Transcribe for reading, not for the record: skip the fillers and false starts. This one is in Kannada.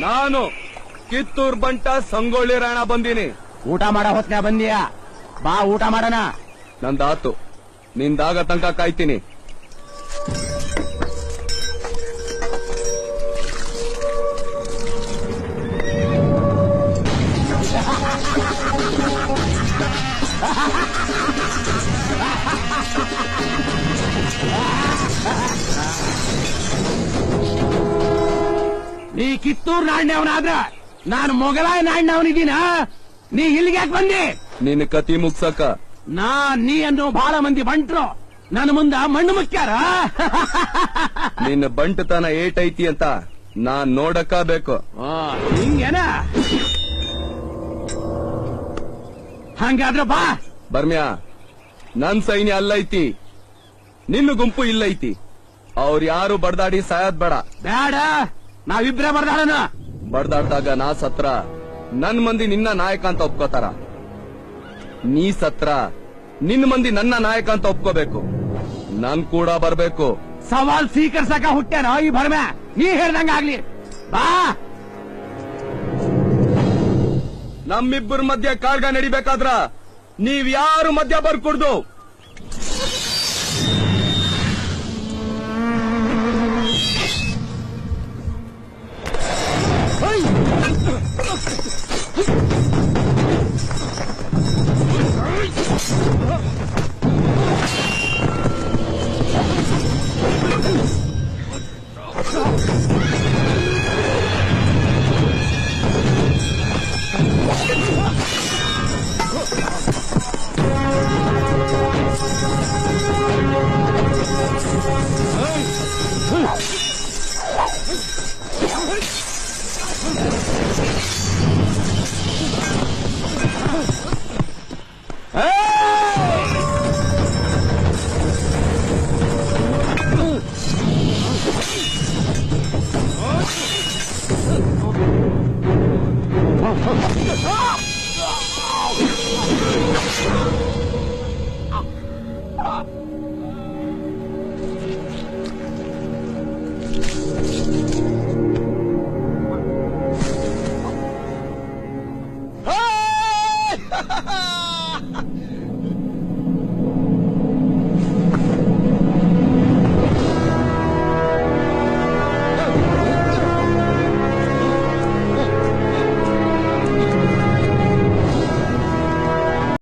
ನಾನು ಕಿತ್ತೂರ್ ಬಂಟ ಸಂಗೊಳ್ಳಿ ರಾಯಣ್ಣ ಬಂದೀನಿ. ಊಟ ಮಾಡೋ ಹೊತ್ನ್ಯಾ ಬಂದಿಯಾ? ಬಾ ಊಟ ಮಾಡೋಣ. ನಂದಾತು, ನಿಂದಾಗ ತನಕ ಕಾಯ್ತೀನಿ. ನೀ ಕಿತ್ತೂರ್ ನಾಡಿನವನಾದ್ರ ನಾನು ಮೊಘಲಾಯ ನಾಡಿನವನಿದ್ದೀನ. ನೀ ಇಲ್ಲಿಗೆ ಯಾಕೆ ಬಂದಿ? ನಿನ್ನ ಕತಿ ಮುಗ್ಸಕ. ನೀ ಅನ್ನೋ ಬಹಳ ಮಂದಿ ಬಂಟ್ರು ನನ್ನ ಮುಂದ ಮಣ್ಣು ಮುಕ್ಕ್ಯಾರ. ನಿನ್ನ ಬಂಟತನ ಏಟೈತಿ ಅಂತ ನಾನ್ ನೋಡಕ ಬೇಕು. ಹಿಂಗೇನ? ಹಂಗಾದ್ರ ಬಾ. ಬರ್ಮ್ಯಾ, ನನ್ ಸೈನ್ಯ ಅಲ್ಲೈತಿ, ನಿನ್ನ ಗುಂಪು ಇಲ್ಲೈತಿ. ಅವ್ರ ಯಾರು ಬಡ್ದಾಡಿ ಸಾಯದ್ ಬೇಡ. ಬೇಡ, ನಾವಿಬ್ರೇ ಬರ್ದಾಡನ. ಬಡ್ದಾಡ್ದಾಗ ನಾ ಸತ್ರ ನನ್ ಮಂದಿ ನಿನ್ನ ನಾಯಕ ಅಂತ ಒಪ್ಕೋತಾರ. ನೀ ಸತ್ರ ನಿನ್ ಮಂದಿ ನನ್ನ ನಾಯಕ ಅಂತ ಒಪ್ಕೋಬೇಕು. ನನ್ ಕೂಡ ಬರ್ಬೇಕು. ಸವಾಲ್ ಸ್ವೀಕರ್ಸಕ ಹುಟ್ಟೇನೋ ಈ ಭರ್ಮೆ. ನೀ ಹೇಳ್ದಂಗ ಆಗ್ಲಿ. ಬಾ. ನಮ್ಮಿಬ್ಬರ ಮಧ್ಯ ಕಾಳ್ಗ ನಡಿಬೇಕಾದ್ರ ನೀವ್ ಯಾರು ಮಧ್ಯ ಬರ್ಕೂಡ್ದು.